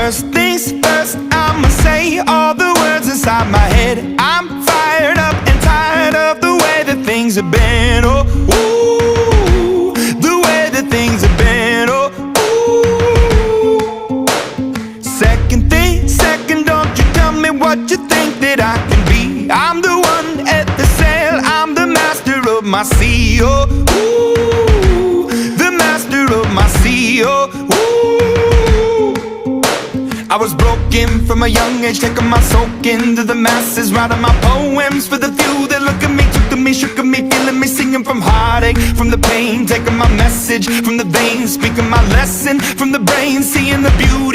First things first, I'ma say all the words inside my head. I'm fired up and tired of the way that things have been. Oh, ooh, the way that things have been. Oh, ooh. Second thing, second, don't you tell me what you think that I can be. I'm the one at the sail, I'm the master of my sea. Oh, ooh, the master of my sea. Oh, ooh. I was broken from a young age, taking my soak into the masses, writing my poems for the few that look at me, took to me, shook at me, feeling me, singing from heartache, from the pain, taking my message from the veins, speaking my lesson from the brain, seeing the beauty